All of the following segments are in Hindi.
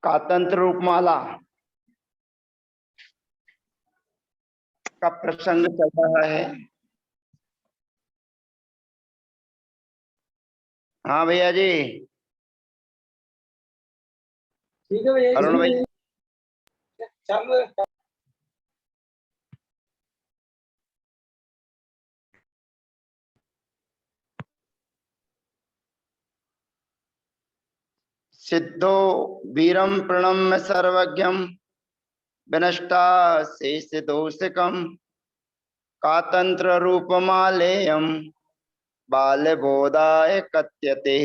कातंत्र रूपमाला का प्रसंग चल रहा है। हाँ भैया जी। ठीक है भैया। अरुण भाई चल सिद्धो वीरम प्रणम्य सर्वज्ञम विनष्टा शेष दोषकम कातंत्र रूपमालेयम बाल बोधाय कथ्यते।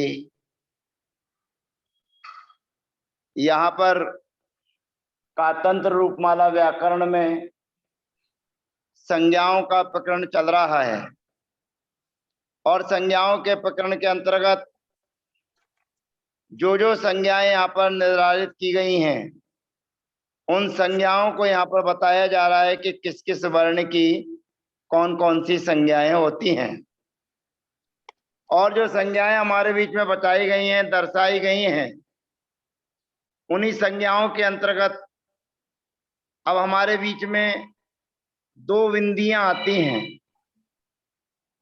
यहाँ पर कातंत्र रूपमाला व्याकरण में संज्ञाओं का प्रकरण चल रहा है और संज्ञाओं के प्रकरण के अंतर्गत जो जो संज्ञाएं यहाँ पर निर्धारित की गई हैं उन संज्ञाओं को यहाँ पर बताया जा रहा है कि किस किस वर्ण की कौन कौन सी संज्ञाएं होती हैं। और जो संज्ञाएं हमारे बीच में बताई गई हैं, दर्शाई गई हैं, उन्हीं संज्ञाओं के अंतर्गत अब हमारे बीच में दो विंदियां आती हैं।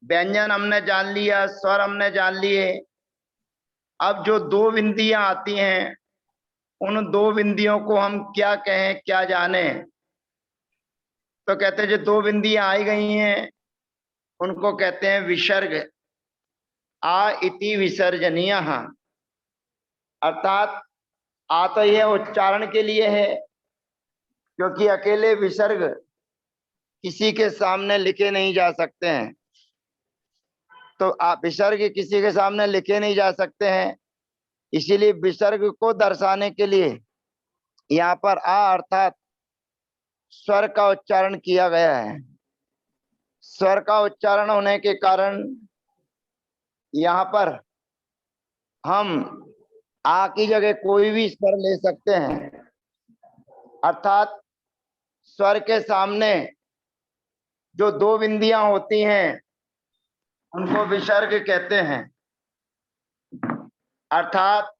व्यंजन हमने जान लिया, स्वर हमने जान लिए। अब जो दो विंदियां आती हैं उन दो बिंदियों को हम क्या कहें, क्या जाने। तो कहते हैं जो दो बिंदियां आई गई हैं उनको कहते हैं विसर्ग। आ इति विसर्जनीय, अर्थात आ तो यह उच्चारण के लिए है क्योंकि अकेले विसर्ग किसी के सामने लिखे नहीं जा सकते हैं। तो विसर्ग किसी के सामने लिखे नहीं जा सकते हैं, इसीलिए विसर्ग को दर्शाने के लिए यहाँ पर आ अर्थात स्वर का उच्चारण किया गया है। स्वर का उच्चारण होने के कारण यहाँ पर हम आ की जगह कोई भी स्वर ले सकते हैं, अर्थात स्वर के सामने जो दो बिंदियां होती हैं उनको विसर्ग कहते हैं, अर्थात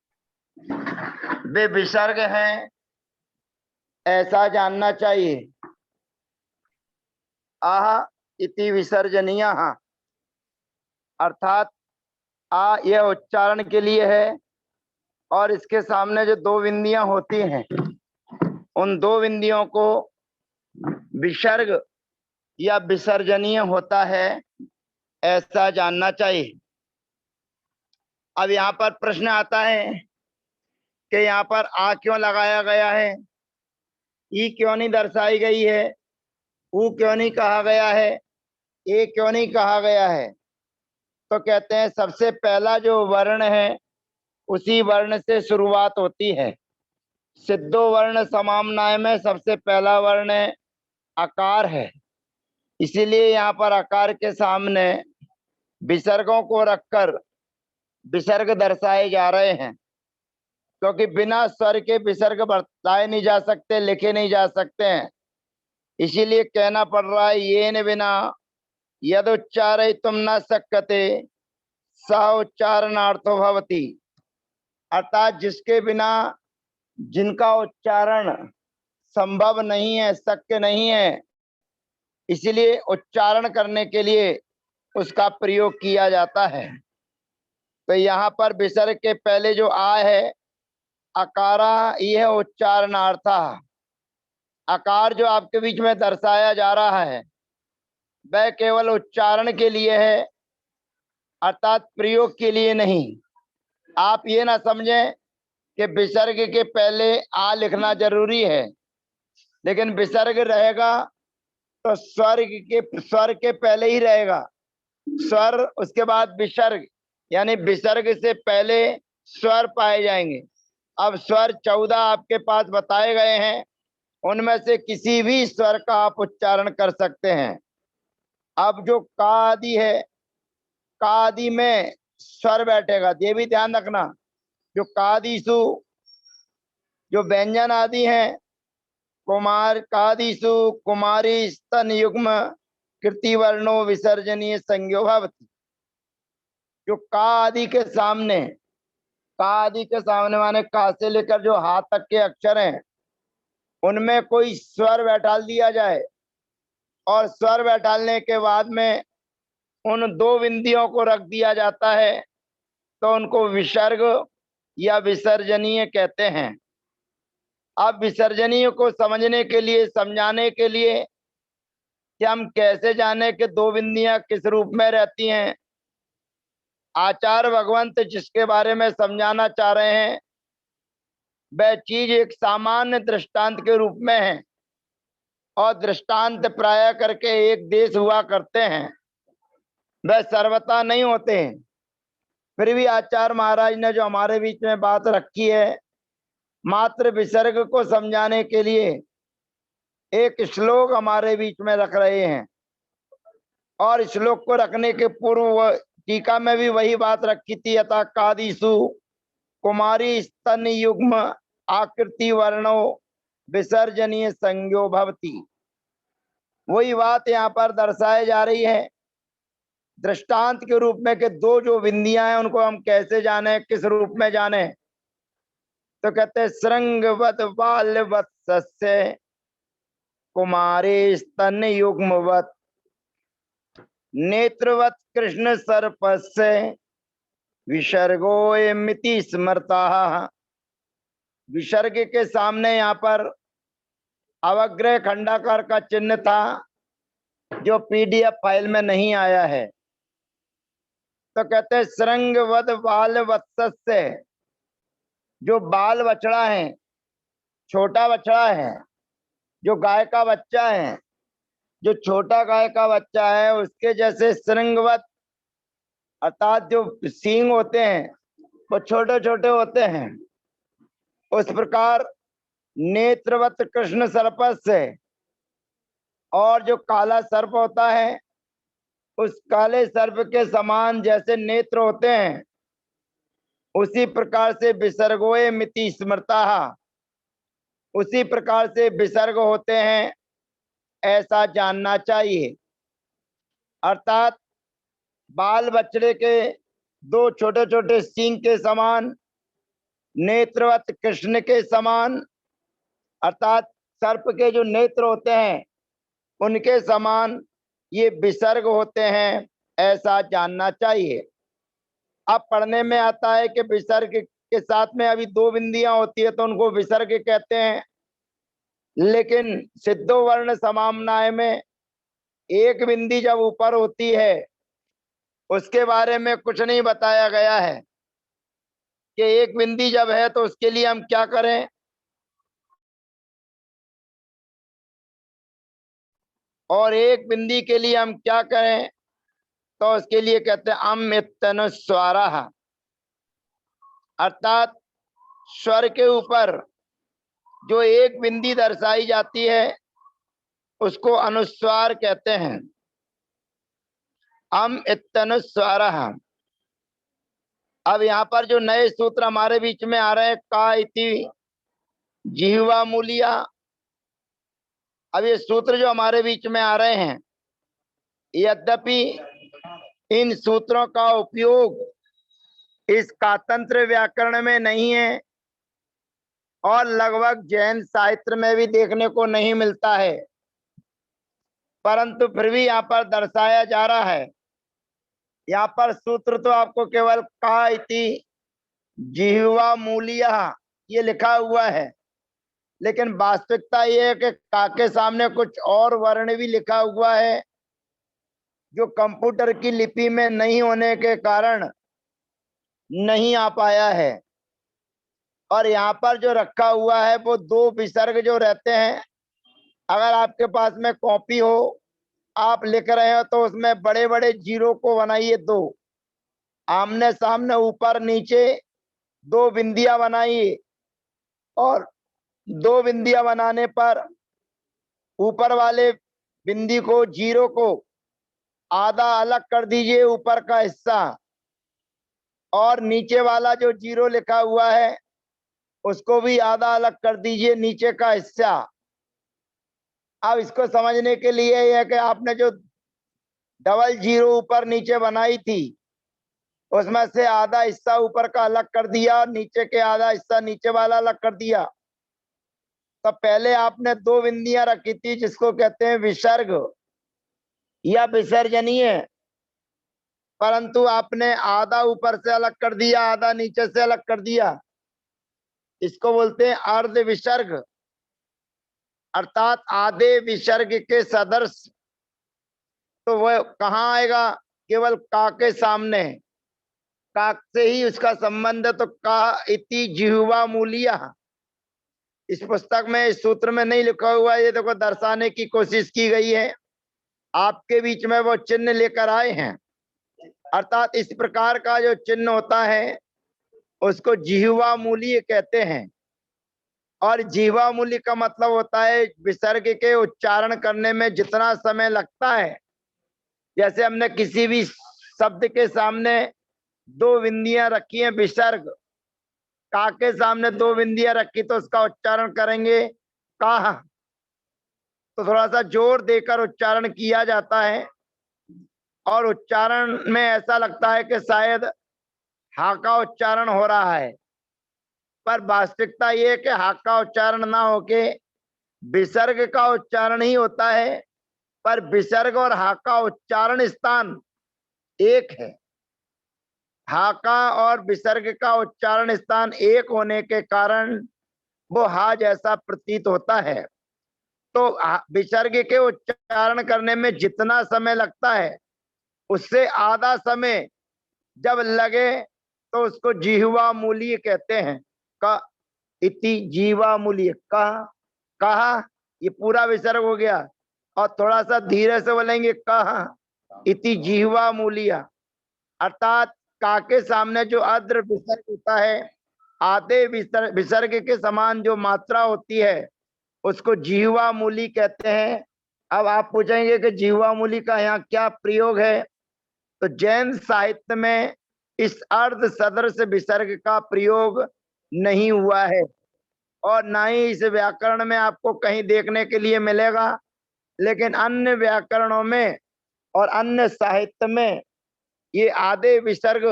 वे विसर्ग हैं ऐसा जानना चाहिए। आह इति विसर्जनीय, अर्थात आ यह उच्चारण के लिए है और इसके सामने जो दो बिंदियां होती हैं उन दो बिंदियों को विसर्ग या विसर्जनीय होता है ऐसा जानना चाहिए। अब यहाँ पर प्रश्न आता है कि यहाँ पर आ क्यों लगाया गया है, ई क्यों नहीं दर्शाई गई है, ऊ क्यों नहीं कहा गया है, ए क्यों नहीं कहा गया है। तो कहते हैं सबसे पहला जो वर्ण है उसी वर्ण से शुरुआत होती है। सिद्धो वर्ण समाम्नाय में सबसे पहला वर्ण आकार है, इसीलिए यहाँ पर आकार के सामने विसर्गों को रखकर विसर्ग दर्शाए जा रहे हैं, क्योंकि बिना स्वर के विसर्ग बरताए नहीं जा सकते, लिखे नहीं जा सकते हैं। इसीलिए कहना पड़ रहा है ये न बिना यद उच्चारे तुम न सकते स उच्चारणार्थो भवति, अर्थात जिसके बिना जिनका उच्चारण संभव नहीं है, शक्य नहीं है, इसलिए उच्चारण करने के लिए उसका प्रयोग किया जाता है। तो यहाँ पर विसर्ग के पहले जो आ है अकारा, यह उच्चारणार्था। आकार जो आपके बीच में दर्शाया जा रहा है वह केवल उच्चारण के लिए है, अर्थात प्रयोग के लिए नहीं। आप ये ना समझें कि विसर्ग के पहले आ लिखना जरूरी है, लेकिन विसर्ग रहेगा तो स्वर के पहले ही रहेगा स्वर, उसके बाद विसर्ग, यानी विसर्ग से पहले स्वर पाए जाएंगे। अब स्वर 14 आपके पास बताए गए हैं, उनमें से किसी भी स्वर का आप उच्चारण कर सकते हैं। अब जो का आदि है, का आदि में स्वर बैठेगा, ये भी ध्यान रखना। जो कादिशु जो व्यंजन आदि हैं, कुमार कादिषु कुमारी स्तन युग्म कृति वर्णो विसर्जनीय संज्ञो भवति। जो का आदि के सामने, का आदि के सामने माने का से लेकर जो हाथ तक के अक्षर हैं, उनमें कोई स्वर बैठाल दिया जाए और स्वर बैठालने के बाद में उन दो बिंदियों को रख दिया जाता है, तो उनको विसर्ग या विसर्जनीय कहते हैं। अब विसर्जनीय को समझने के लिए, समझाने के लिए कि हम कैसे जाने कि दो बिंदियां किस रूप में रहती हैं, आचार्य भगवंत जिसके बारे में समझाना चाह रहे हैं वह चीज एक सामान्य दृष्टांत के रूप में है, और दृष्टांत प्राय करके एक देश हुआ करते हैं, वह सर्वथा नहीं होते हैं। फिर भी आचार्य महाराज ने जो हमारे बीच में बात रखी है, मात्र विसर्ग को समझाने के लिए एक श्लोक हमारे बीच में रख रहे हैं, और श्लोक को रखने के पूर्व टीका में भी वही बात रखी थी। यथा कादिषु कुमारी स्तन युग्म आकृति वर्णो विसर्जनीय संज्ञो भवति। वही बात यहाँ पर दर्शाई जा रही है दृष्टांत के रूप में कि दो जो बिंदियां हैं उनको हम कैसे जाने, किस रूप में जाने। तो कहते श्रृंगवत बालवत सस्य कुमारी स्तन युग्मवत नेत्रवत कृष्ण सर्पस्य विसर्गोयमिति स्मृता। विसर्ग के सामने यहाँ पर अवग्रह खंडाकार का चिन्ह था, जो पीडीएफ फाइल में नहीं आया है। तो कहते श्रृंगवत बाल वत्सस्य, जो बाल बछड़ा है, छोटा बछड़ा है, जो गाय का बच्चा है, जो छोटा गाय का बच्चा है, उसके जैसे श्रृंगवत अर्थात जो सींग होते हैं वो छोटे छोटे होते हैं, उस प्रकार नेत्रवत कृष्ण सर्प से, और जो काला सर्प होता है उस काले सर्प के समान जैसे नेत्र होते हैं, उसी प्रकार से विसर्गोए मिति स्मृता, उसी प्रकार से विसर्ग होते हैं, ऐसा जानना चाहिए। अर्थात बाल बछड़े के दो छोटे छोटे सींग के समान, नेत्रवत कृष्ण के समान, अर्थात सर्प के जो नेत्र होते हैं उनके समान ये विसर्ग होते हैं, ऐसा जानना चाहिए। अब पढ़ने में आता है कि विसर्ग के साथ में अभी दो बिंदियां होती है तो उनको विसर्ग कहते हैं, लेकिन सिद्धो वर्ण समामनाय में एक बिंदी जब ऊपर होती है उसके बारे में कुछ नहीं बताया गया है कि एक बिंदी जब है तो उसके लिए हम क्या करें, और एक बिंदी के लिए हम क्या करें। तो उसके लिए कहते हैं अमृतनुस्वारा, अर्थात स्वर के ऊपर जो एक बिंदी दर्शाई जाती है उसको अनुस्वार कहते हैं। अमृतनुस्वारा। अब यहाँ पर जो नए सूत्र हमारे बीच में आ रहे हैं, का इति जिह्वा मूलिया, अब ये सूत्र जो हमारे बीच में आ रहे हैं, यद्यपि इन सूत्रों का उपयोग इस कातंत्र व्याकरण में नहीं है और लगभग जैन साहित्य में भी देखने को नहीं मिलता है, परंतु फिर भी यहाँ पर दर्शाया जा रहा है। यहाँ पर सूत्र तो आपको केवल का इति जिह्वा मूलिया ये लिखा हुआ है, लेकिन वास्तविकता ये है कि का के सामने कुछ और वर्ण भी लिखा हुआ है जो कंप्यूटर की लिपि में नहीं होने के कारण नहीं आ पाया है। और यहाँ पर जो रखा हुआ है वो दो विसर्ग जो रहते हैं, अगर आपके पास में कॉपी हो, आप लिख रहे हो तो उसमें बड़े बड़े जीरो को बनाइए, दो आमने सामने ऊपर नीचे दो बिंदियां बनाइए, और दो बिंदियां बनाने पर ऊपर वाले बिंदी को, जीरो को आधा अलग कर दीजिए ऊपर का हिस्सा, और नीचे वाला जो जीरो लिखा हुआ है उसको भी आधा अलग कर दीजिए, नीचे का हिस्सा। अब इसको समझने के लिए यह कि आपने जो डबल जीरो ऊपर नीचे बनाई थी, उसमें से आधा हिस्सा ऊपर का अलग कर दिया, नीचे के आधा हिस्सा नीचे वाला अलग कर दिया। तो पहले आपने दो बिंदियां रखी थी जिसको कहते हैं विसर्ग या विसर्जनीय, परंतु आपने आधा ऊपर से अलग कर दिया, आधा नीचे से अलग कर दिया। इसको बोलते हैं अर्ध विसर्ग, अर्थात आधे विसर्ग के सदृश। तो वह कहाँ आएगा? केवल का के सामने, काक से ही उसका संबंध है। तो का इति जिह्वा मूलिया, इस पुस्तक में इस सूत्र में नहीं लिखा हुआ, ये देखो दर्शाने की कोशिश की गई है, आपके बीच में वो चिन्ह लेकर आए हैं। अर्थात इस प्रकार का जो चिन्ह होता है उसको जिह्वा मूल्य कहते हैं। और जिह्वा मूल्य का मतलब होता है विसर्ग के उच्चारण करने में जितना समय लगता है। जैसे हमने किसी भी शब्द के सामने दो बिंदियां रखी हैं, विसर्ग, का के सामने दो बिंदियां रखी तो उसका उच्चारण करेंगे का, तो थोड़ा सा जोर देकर उच्चारण किया जाता है और उच्चारण में ऐसा लगता है कि शायद हा का उच्चारण हो रहा है, पर वास्तविकता ये है कि हा का उच्चारण ना होके विसर्ग का उच्चारण ही होता है। पर विसर्ग और हा का उच्चारण स्थान एक है। हा का और विसर्ग का उच्चारण स्थान एक होने के कारण वो हा जैसा प्रतीत होता है। तो विसर्ग के उच्चारण करने में जितना समय लगता है उससे आधा समय जब लगे तो उसको जिह्वा मूल्य कहते हैं। का इति जीवा मूल्य, कहा ये पूरा विसर्ग हो गया, और थोड़ा सा धीरे से बोलेंगे कहा इति जिह्वा मूल्य। अर्थात का के सामने जो अर्ध विसर्ग होता है, आधे विसर्ग के समान जो मात्रा होती है उसको जिह्वा मूल्य कहते हैं। अब आप पूछेंगे कि जिह्वा मूल्य का यहाँ क्या प्रयोग है? तो जैन साहित्य में इस अर्ध सदृश विसर्ग का प्रयोग नहीं हुआ है और ना ही इस व्याकरण में आपको कहीं देखने के लिए मिलेगा। लेकिन अन्य व्याकरणों में और अन्य साहित्य में ये आधे विसर्ग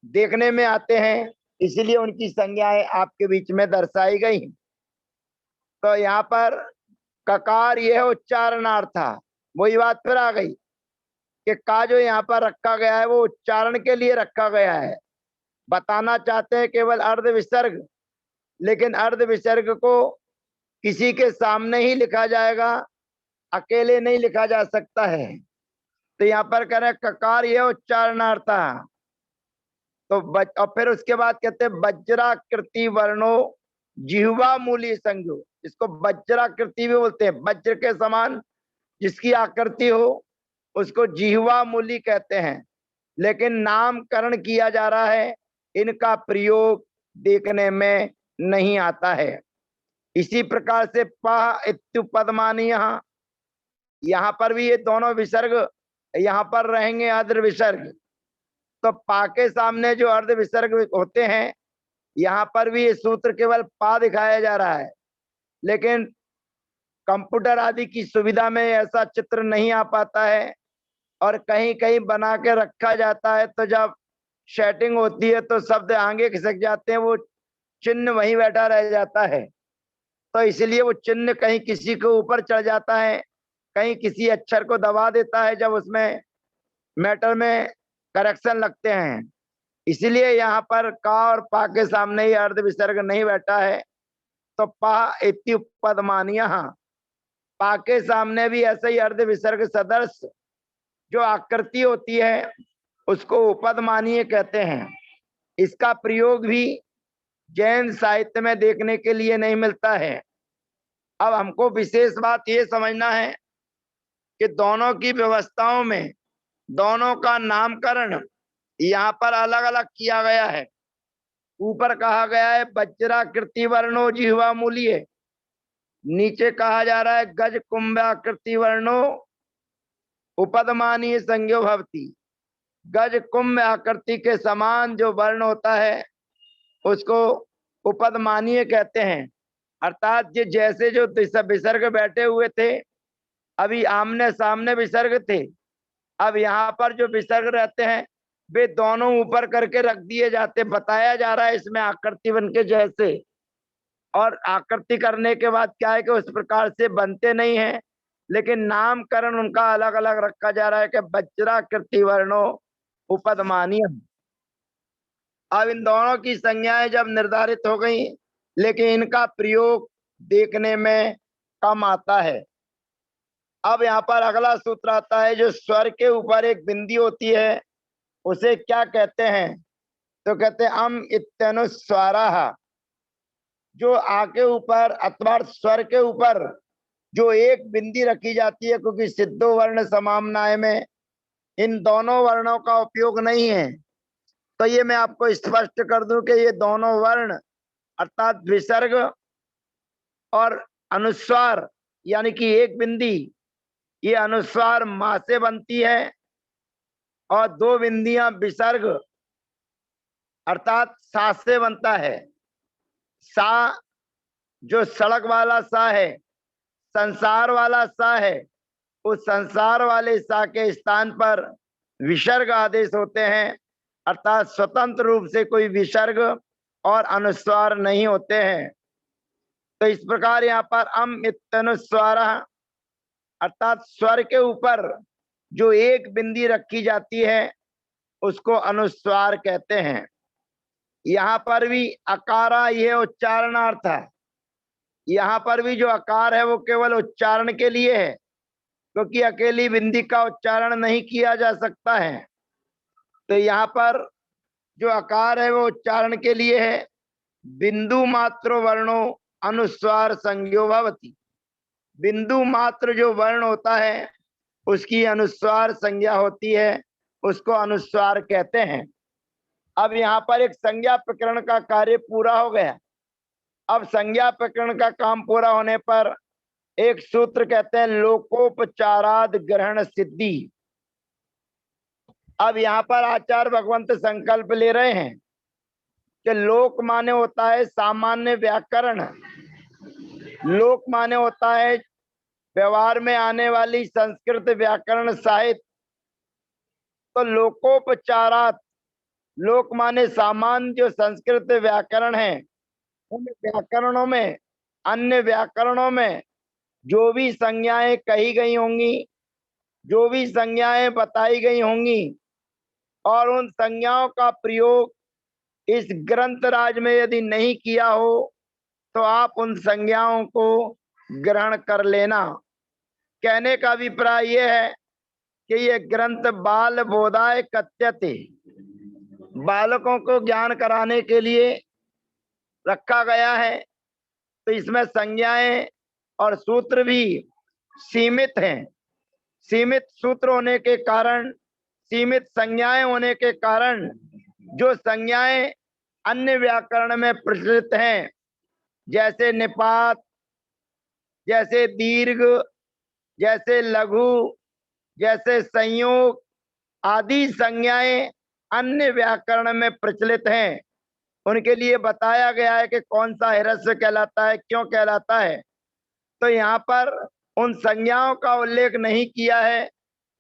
देखने में आते हैं, इसलिए उनकी संज्ञाएं आपके बीच में दर्शाई गई। तो यहाँ पर ककार यह उच्चारणार्थ था, वही बात फिर आ गई कि का जो यहाँ पर रखा गया है वो उच्चारण के लिए रखा गया है। बताना चाहते हैं केवल अर्ध विसर्ग, लेकिन अर्ध विसर्ग को किसी के सामने ही लिखा जाएगा, अकेले नहीं लिखा जा सकता है। तो यहाँ पर कह रहे हैं ककार यह उच्चारणार्थ। तो और फिर उसके बाद कहते हैं वज्राकृति वर्णो जिह्वा मूल्य संज्ञो, इसको वज्राकृति भी बोलते हैं, वज्र के समान जिसकी आकृति हो उसको जिह्वा मूल्य कहते हैं। लेकिन नामकरण किया जा रहा है, इनका प्रयोग देखने में नहीं आता है। इसी प्रकार से पह इत्युपदमानी, यहाँ पर भी ये दोनों विसर्ग यहाँ पर रहेंगे अर्ध विसर्ग। तो पा के सामने जो अर्ध विसर्ग होते हैं यहाँ पर भी ये सूत्र केवल पा दिखाया जा रहा है, लेकिन कंप्यूटर आदि की सुविधा में ऐसा चित्र नहीं आ पाता है और कहीं कहीं बना के रखा जाता है। तो जब सेटिंग होती है तो शब्द आगे खिसक जाते हैं, वो चिन्ह वहीं बैठा रह जाता है। तो इसलिए वो चिन्ह कहीं किसी के ऊपर चढ़ जाता है, कहीं किसी अक्षर को दबा देता है जब उसमें मैटर में करेक्शन लगते हैं। इसलिए यहाँ पर का और पा के सामने ही अर्ध विसर्ग नहीं बैठा है। तो पा इत्युपदमानीय, पा के सामने भी ऐसे ही अर्ध विसर्ग सदृश जो आकृति होती है उसको उपदमानीय कहते हैं। इसका प्रयोग भी जैन साहित्य में देखने के लिए नहीं मिलता है। अब हमको विशेष बात ये समझना है कि दोनों की व्यवस्थाओं में दोनों का नामकरण यहाँ पर अलग अलग किया गया है। ऊपर कहा गया है वज्राकृति वर्णो जिह्वा मूल्य, नीचे कहा जा रहा है गज कुंभाकृति वर्णो उपदमानीय संज्ञो भवति। गज कुंभ आकृति के समान जो वर्ण होता है उसको उपदमानीय कहते हैं। अर्थात ये जैसे जो विसर्ग बैठे हुए थे, अभी आमने सामने विसर्ग थे, अब यहाँ पर जो विसर्ग रहते हैं वे दोनों ऊपर करके रख दिए जाते। बताया जा रहा है इसमें आकृति बन के जैसे, और आकृति करने के बाद क्या है कि उस प्रकार से बनते नहीं है, लेकिन नामकरण उनका अलग अलग रखा जा रहा है कि वज्राकृति वर्णो उपदमानीय। अब इन दोनों की संज्ञाएं जब निर्धारित हो गई, लेकिन इनका प्रयोग देखने में कम आता है। अब यहाँ पर अगला सूत्र आता है, जो स्वर के ऊपर एक बिंदी होती है उसे क्या कहते हैं? तो कहते हैं अम इत्यनुस्वारा। जो आ के ऊपर अथवा स्वर के ऊपर जो एक बिंदी रखी जाती है, क्योंकि सिद्धो वर्ण समामनाय में इन दोनों वर्णों का उपयोग नहीं है। तो ये मैं आपको स्पष्ट कर दूं कि ये दोनों वर्ण अर्थात विसर्ग और अनुस्वार यानी कि एक बिंदी, ये अनुस्वार मा से बनती है और दो बिंदियां विसर्ग अर्थात सा से बनता है। सा जो सड़क वाला सा है, संसार वाला सा है, उस संसार वाले सा के स्थान पर विसर्ग आदेश होते हैं, अर्थात स्वतंत्र रूप से कोई विसर्ग और अनुस्वार नहीं होते हैं। तो इस प्रकार यहाँ पर अम इत्यनुस्वार अर्थात स्वर के ऊपर जो एक बिंदी रखी जाती है उसको अनुस्वार कहते हैं। यहाँ पर भी अकारा यह उच्चारणार्थ है। यहाँ पर भी जो अकार है वो केवल उच्चारण के लिए है, क्योंकि अकेली बिंदी का उच्चारण नहीं किया जा सकता है। तो यहाँ पर जो अकार है वो उच्चारण के लिए है। बिंदु मात्र वर्णो अनुस्वार संज्ञो भवति। बिंदु मात्र जो वर्ण होता है उसकी अनुस्वार संज्ञा होती है, उसको अनुस्वार कहते हैं। अब यहाँ पर एक संज्ञा प्रकरण का कार्य पूरा हो गया। अब संज्ञा प्रकरण का काम पूरा होने पर एक सूत्र कहते हैं लोकोपचाराद ग्रहण सिद्धि। अब यहाँ पर आचार्य भगवंत संकल्प ले रहे हैं कि लोक माने होता है सामान्य व्याकरण, लोक माने होता है व्यवहार में आने वाली संस्कृत व्याकरण साहित्य। तो लोकोपचारात, लोक माने सामान्य जो संस्कृत व्याकरण है, उन व्याकरणों में अन्य व्याकरणों में जो भी संज्ञाएं कही गई होंगी, जो भी संज्ञाएं बताई गई होंगी, और उन संज्ञाओं का प्रयोग इस ग्रंथ राज में यदि नहीं किया हो तो आप उन संज्ञाओं को ग्रहण कर लेना। कहने का अभिप्राय यह है कि ये ग्रंथ बाल बोधाय कथ्यते, बालकों को ज्ञान कराने के लिए रखा गया है। तो इसमें संज्ञाएं और सूत्र भी सीमित हैं। सीमित सूत्र होने के कारण, सीमित संज्ञाएं होने के कारण जो संज्ञाएं अन्य व्याकरण में प्रचलित हैं, जैसे निपात, जैसे दीर्घ, जैसे लघु, जैसे संयोग आदि संज्ञाएं अन्य व्याकरण में प्रचलित हैं, उनके लिए बताया गया है कि कौन सा हिरस्व कहलाता है, क्यों कहलाता है। तो यहाँ पर उन संज्ञाओं का उल्लेख नहीं किया है,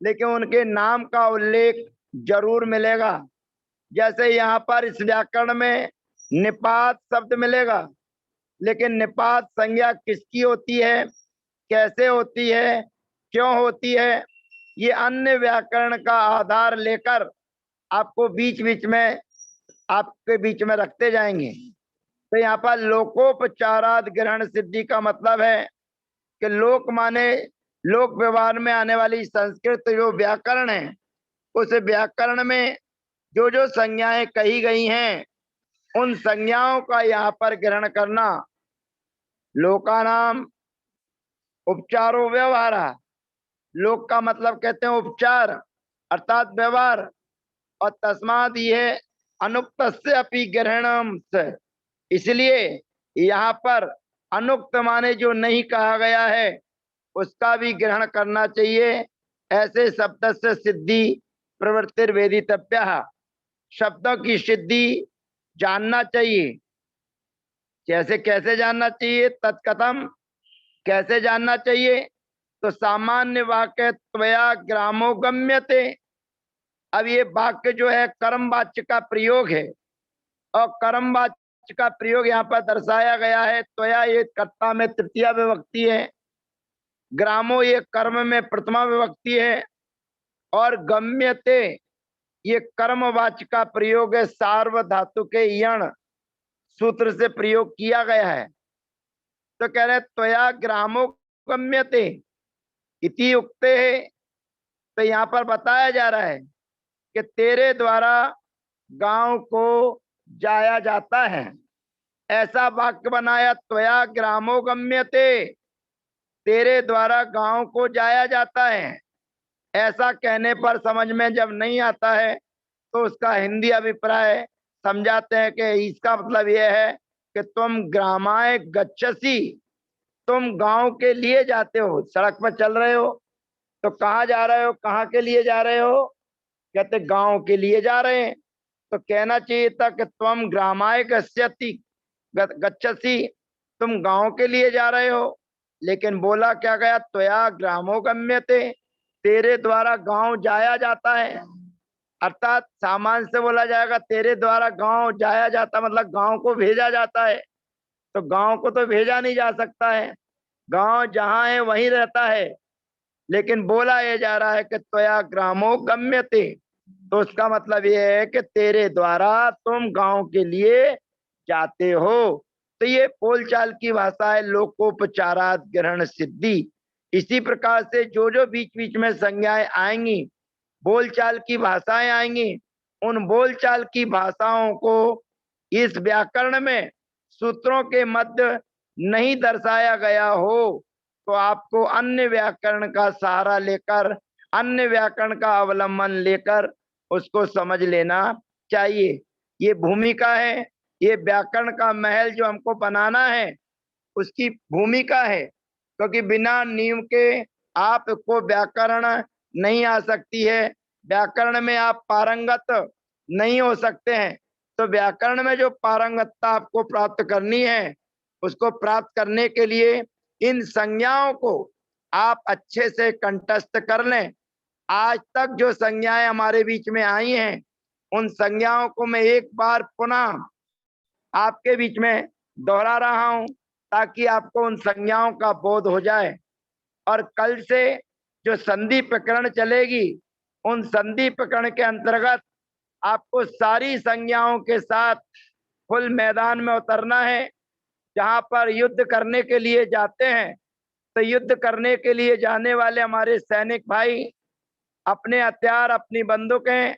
लेकिन उनके नाम का उल्लेख जरूर मिलेगा। जैसे यहाँ पर इस व्याकरण में निपात शब्द मिलेगा, लेकिन निपात संज्ञा किसकी होती है, कैसे होती है, क्यों होती है, ये अन्य व्याकरण का आधार लेकर आपको बीच बीच में आपके बीच में रखते जाएंगे। तो यहाँ पर लोकोपचाराद ग्रहण सिद्धि का मतलब है कि लोक माने लोक व्यवहार में आने वाली संस्कृत जो व्याकरण है, उस व्याकरण में जो जो संज्ञाएं कही गई हैं, उन संज्ञाओं का यहाँ पर ग्रहण करना। लोकानाम उपचारो व्यवहार, लोक का मतलब कहते हैं उपचार अर्थात व्यवहार, और तस्माद यह अनुक्त से अपि ग्रहणम से, इसलिए यहाँ पर अनुक्त माने जो नहीं कहा गया है उसका भी ग्रहण करना चाहिए। ऐसे शब्द से सिद्धि प्रवृत्तिर्वेदितव्य, शब्दों की सिद्धि जानना चाहिए। जैसे कैसे जानना चाहिए, तत्कथम कैसे जानना चाहिए, तो सामान्य वाक्य त्वया ग्रामो गम्यते। अब ये वाक्य जो है कर्म वाच्य का प्रयोग है, और कर्म वाच्य का प्रयोग यहाँ पर दर्शाया गया है। त्वया ये कर्ता में तृतीया विभक्ति है, ग्रामो ये कर्म में प्रथमा विभक्ति है, और गम्यते ये कर्मवाच्य का प्रयोग है, सार्वधातु के यण सूत्र से प्रयोग किया गया है। तो कह रहे त्वया ग्रामो गम्यते इति उक्ते है। तो यहाँ पर बताया जा रहा है कि तेरे द्वारा गांव को जाया जाता है, ऐसा वाक्य बनाया, त्वया ग्रामो गम्यते, तेरे द्वारा गांव को जाया जाता है। ऐसा कहने पर समझ में जब नहीं आता है तो उसका हिंदी अभिप्राय समझाते हैं कि इसका मतलब यह है कि तुम ग्रामाय गच्छसि, तुम गांव के लिए जाते हो, सड़क पर चल रहे हो तो कहाँ जा रहे हो, कहाँ के लिए जा रहे हो, कहते गांव के लिए जा रहे हैं। तो कहना चाहिए था कि तुम ग्रामाय गच्छसि, तुम गांव के लिए जा रहे हो, लेकिन बोला क्या गया, त्वया ग्रामो गम्यते, तेरे द्वारा गांव जाया जाता है। अर्थात सामान्य से बोला जाएगा तेरे द्वारा गांव जाया जाता, मतलब गांव को भेजा जाता है। तो गांव को तो भेजा नहीं जा सकता है, गांव जहां है वहीं रहता है, लेकिन बोला यह जा रहा है कि त्वया ग्रामो गम्यते, तो उसका मतलब यह है कि तेरे द्वारा तुम गांव के लिए जाते हो। तो ये बोलचाल की भाषा है, लोकोपचारात ग्रहण सिद्धि। इसी प्रकार से जो जो बीच बीच में संज्ञाएं आएंगी, बोलचाल की भाषाएं आएंगी, उन बोलचाल की भाषाओं को इस व्याकरण में सूत्रों के मध्य नहीं दर्शाया गया हो तो आपको अन्य व्याकरण का सहारा लेकर, अन्य व्याकरण का अवलंबन लेकर उसको समझ लेना चाहिए। ये भूमिका है, ये व्याकरण का महल जो हमको बनाना है उसकी भूमिका है, क्योंकि बिना नींव के आपको व्याकरण नहीं आ सकती है, व्याकरण में आप पारंगत नहीं हो सकते हैं। तो व्याकरण में जो पारंगतता आपको प्राप्त करनी है, उसको प्राप्त करने के लिए इन संज्ञाओं को आप अच्छे से कंठस्थ कर लें। आज तक जो संज्ञाएं हमारे बीच में आई हैं, उन संज्ञाओं को मैं एक बार पुनः आपके बीच में दोहरा रहा हूं, ताकि आपको उन संज्ञाओं का बोध हो जाए। और कल से जो संधि प्रकरण चलेगी, उन संधि प्रकरण के अंतर्गत आपको सारी संज्ञाओं के साथ खुल मैदान में उतरना है। जहां पर युद्ध करने के लिए जाते हैं, तो युद्ध करने के लिए जाने वाले हमारे सैनिक भाई अपने हथियार, अपनी बंदूकें,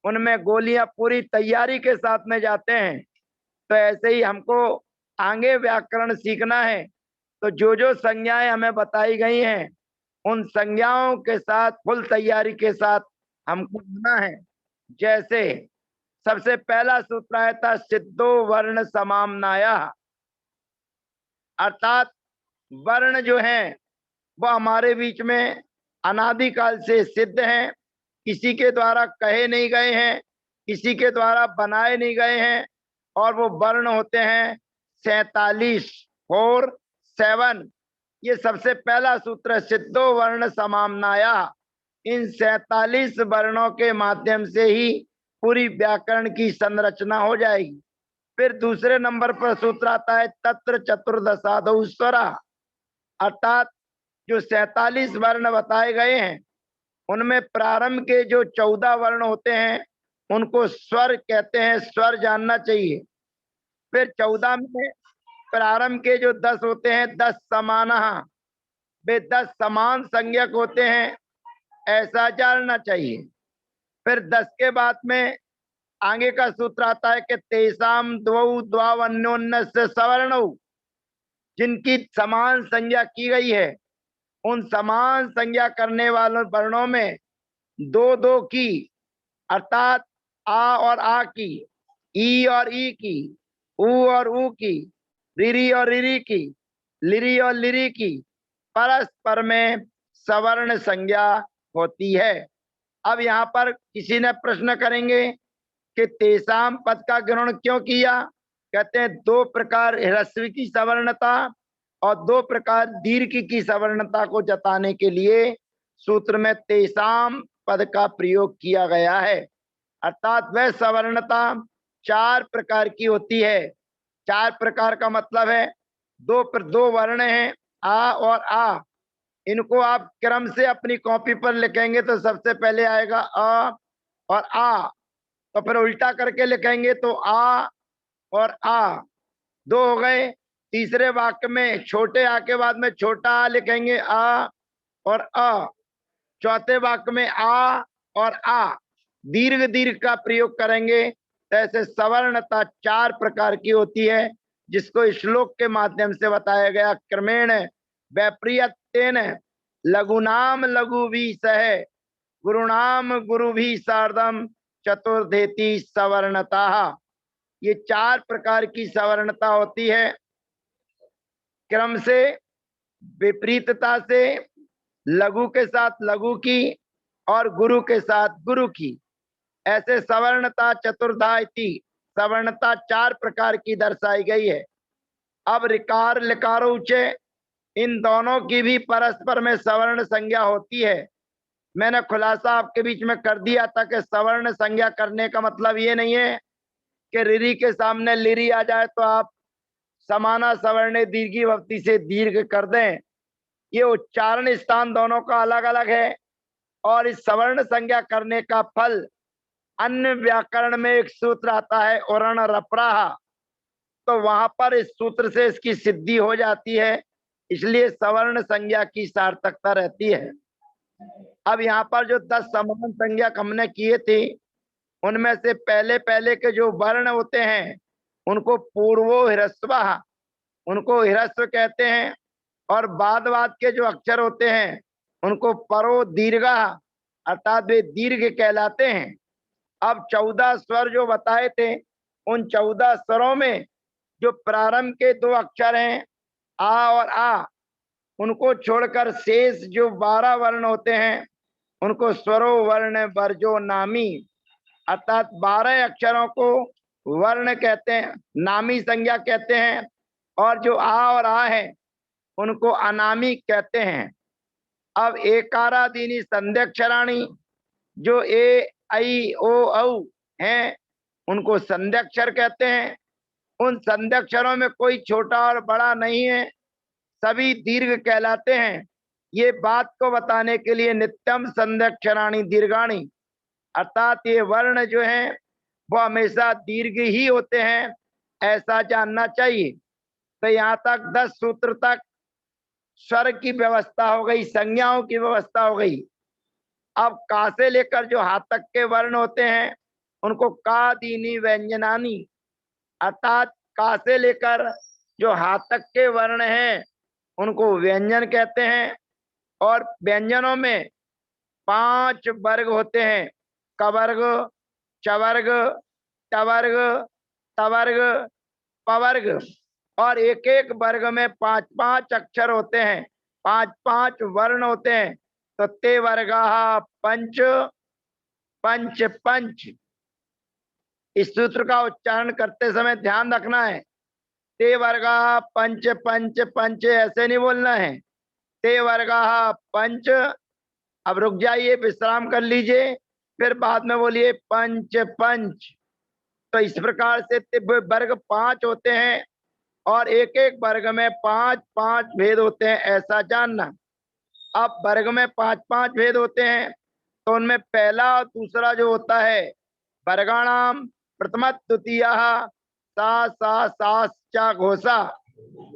उनमें गोलियां पूरी तैयारी के साथ में जाते हैं। तो ऐसे ही हमको आगे व्याकरण सीखना है। तो जो जो संज्ञाएं हमें बताई गई हैं, उन संज्ञाओं के साथ फुल तैयारी के साथ हमको होना है। जैसे सबसे पहला सूत्र आया था, सिद्धो वर्ण समामनाया, अर्थात वर्ण जो हैं वो हमारे बीच में अनादिकाल से सिद्ध हैं, किसी के द्वारा कहे नहीं गए हैं, किसी के द्वारा बनाए नहीं गए हैं, और वो वर्ण होते हैं 47, 47। ये सबसे पहला सूत्र, सिद्धो वर्ण समामनाया। इन 47 वर्णों के माध्यम से ही पूरी व्याकरण की संरचना हो जाएगी। फिर दूसरे नंबर पर सूत्र आता है, तत्र चतुर्दशादौ स्वरा, अर्थात जो 47 वर्ण बताए गए हैं उनमें प्रारंभ के जो 14 वर्ण होते हैं उनको स्वर कहते हैं, स्वर जानना चाहिए। फिर 14 में प्रारंभ के जो 10 होते हैं, 10 समानः, वे 10 समान संज्ञक होते हैं, ऐसा जानना चाहिए। फिर 10 के बाद में आगे का सूत्र आता है कि तेसाम द्वौ द्वावन्योन्यस्य सवर्णौ, जिनकी समान संज्ञा की गई है, उन समान संज्ञा करने वालों वर्णों में दो दो की, अर्थात आ और आ की, ई और ई की, ऊ और ऊ की, रिरी और रिरी की, लिरी और लिरी की परस्पर में सवर्ण संज्ञा होती है। अब यहाँ पर किसी ने प्रश्न करेंगे कि तेसाम पद का ग्रहण क्यों किया, कहते हैं 2 प्रकार ह्रस्व की सवर्णता और 2 प्रकार दीर्घ की सवर्णता को जताने के लिए सूत्र में तेसाम पद का प्रयोग किया गया है। अर्थात वह सवर्णता 4 प्रकार की होती है। 4 प्रकार का मतलब है दो वर्ण हैं आ और आ। इनको आप क्रम से अपनी कॉपी पर लिखेंगे तो सबसे पहले आएगा अ और आ, तो फिर उल्टा करके लिखेंगे तो आ और आ, 2 हो गए। तीसरे वाक्य में छोटे आ के बाद में छोटा आ लिखेंगे आ और अ। चौथे वाक्य में आ और आ, दीर्घ दीर्घ का प्रयोग करेंगे। तो ऐसे सवर्णता 4 प्रकार की होती है, जिसको श्लोक के माध्यम से बताया गया। क्रमेण वैप्रियतेन लघुनाम लघु भी सह गुरुनाम गुरु भी सार्धम चतुर्धेति सवर्णता। ये 4 प्रकार की सवर्णता होती है, क्रम से, विपरीतता से, लघु के साथ लघु की और गुरु के साथ गुरु की। ऐसे सवर्णता चतुर्धा इति सवर्णता 4 प्रकार की दर्शाई गई है। अब ऋकार लिकार उच्चे इन दोनों की भी परस्पर में सवर्ण संज्ञा होती है। मैंने खुलासा आपके बीच में कर दिया था कि सवर्ण संज्ञा करने का मतलब ये नहीं है कि रिरी के सामने लिरी आ जाए तो आप समाना सवर्ण दीर्घी भक्ति से दीर्घ कर दें। ये उच्चारण स्थान दोनों का अलग अलग है और इस सवर्ण संज्ञा करने का फल अन्य व्याकरण में एक सूत्र आता है उरण रपराह, तो वहां पर इस सूत्र से इसकी सिद्धि हो जाती है, इसलिए सवर्ण संज्ञा की सार्थकता रहती है। अब यहाँ पर जो 10 समान संज्ञा हमने किए थे, उनमें से पहले पहले के जो वर्ण होते हैं उनको पूर्वो ह्रस्व, उनको ह्रस्व कहते हैं, और बाद के जो अक्षर होते हैं उनको परो दीर्घ, अर्थात वे दीर्घ कहलाते हैं। अब 14 स्वर जो बताए थे, उन 14 स्वरों में जो प्रारंभ के 2 अक्षर हैं आ और आ, उनको छोड़कर शेष जो 12 वर्ण होते हैं उनको स्वरो वर्ण वर्जो नामी, अर्थात 12 अक्षरों को वर्ण कहते हैं, नामी संज्ञा कहते हैं, और जो आ और आ है उनको अनामी कहते हैं। अब एकारादीनी संध्यक्षराणी जो ए आई ओ औ हैं उनको संध्यक्षर कहते हैं। उन संध्यक्षरों में कोई छोटा और बड़ा नहीं है, सभी दीर्घ कहलाते हैं। ये बात को बताने के लिए नित्यम संध्यक्षराणी दीर्घाणी, अर्थात ये वर्ण जो हैं वो हमेशा दीर्घ ही होते हैं, ऐसा जानना चाहिए। तो यहाँ तक 10 सूत्र तक स्वर की व्यवस्था हो गई, संज्ञाओं की व्यवस्था हो गई। अब का से लेकर जो हाथ तक के वर्ण होते हैं उनको का दीनी व्यंजनानी, अर्थात का से लेकर जो हाथ तक के वर्ण हैं उनको व्यंजन कहते हैं। और व्यंजनों में 5 वर्ग होते हैं, कवर्ग, चवर्ग, टवर्ग, तवर्ग, पवर्ग, और एक एक वर्ग में 5-5 अक्षर होते हैं, 5-5 वर्ण होते हैं। तो ते वर्गा पंच पंच पंच। इस सूत्र का उच्चारण करते समय ध्यान रखना है, ते वर्गा पंच पंच पंच ऐसे नहीं बोलना है, ते वर्गा पंच। अब रुक जाइए, विश्राम कर लीजिए, फिर बाद में बोलिए पंच पंच। तो इस प्रकार से वर्ग 5 होते हैं और एक एक वर्ग में 5-5 भेद होते हैं, ऐसा जानना। अब वर्ग में 5-5 भेद होते हैं, तो उनमें पहला और दूसरा जो होता है, वर्गाणाम प्रथम द्वितीय सा सा सा चा घोषा,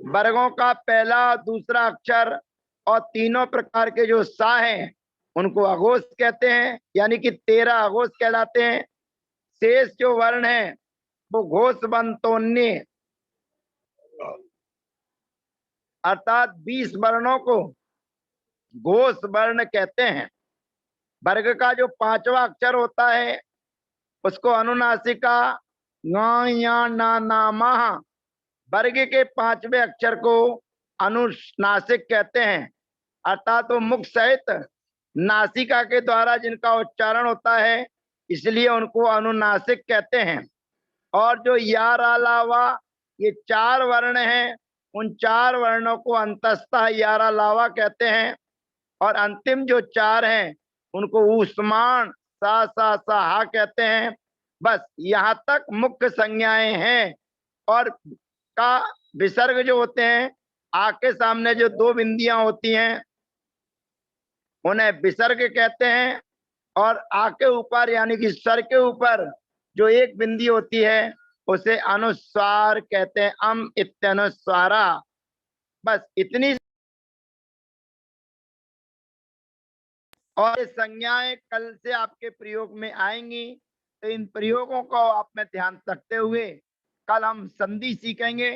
वर्गों का पहला दूसरा अक्षर और तीनों प्रकार के जो सा हैं उनको अघोष कहते हैं, यानी कि 13 अघोष कहलाते हैं। शेष जो वर्ण है वो घोष बंतोन्य, अर्थात 20 वर्णों को घोष वर्ण कहते हैं। वर्ग का जो 5वां अक्षर होता है उसको अनुनासिका या ना ना महा, वर्ग के 5वें अक्षर को अनुनासिक कहते हैं, अर्थात वो मुख सहित नासिका के द्वारा जिनका उच्चारण होता है, इसलिए उनको अनुनासिक कहते हैं। और जो या रा ला वा ये 4 वर्ण हैं, उन 4 वर्णों को अंतस्तः यारा लावा कहते हैं और अंतिम जो 4 हैं उनको ऊष्माण सा सा सा हा कहते हैं। बस यहाँ तक मुख्य संज्ञाएं हैं। और का विसर्ग जो होते हैं, आ के सामने जो 2 बिंदियां होती हैं उन्हें विसर्ग कहते हैं और आ के ऊपर यानी कि सर के ऊपर जो एक बिंदी होती है उसे अनुस्वार कहते हैं। इत्यनुस्वारा। बस इतनी। और ये संज्ञाएं कल से आपके प्रयोग में आएंगी, तो इन प्रयोगों को आप में ध्यान रखते हुए कल हम संधि सीखेंगे।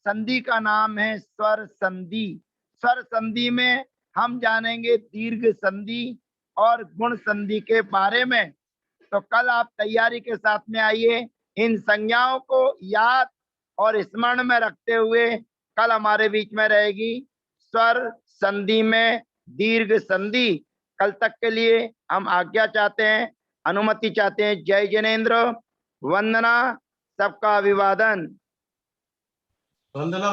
संधि का नाम है स्वर संधि। स्वर संधि में हम जानेंगे दीर्घ संधि और गुण संधि के बारे में। तो कल आप तैयारी के साथ में आइए। इन संज्ञाओं को याद और स्मरण में रखते हुए कल हमारे बीच में रहेगी स्वर संधि में दीर्घ संधि। कल तक के लिए हम आज्ञा चाहते हैं, अनुमति चाहते हैं। जय जिनेंद्र। वंदना। सबका अभिवादन। वंदना।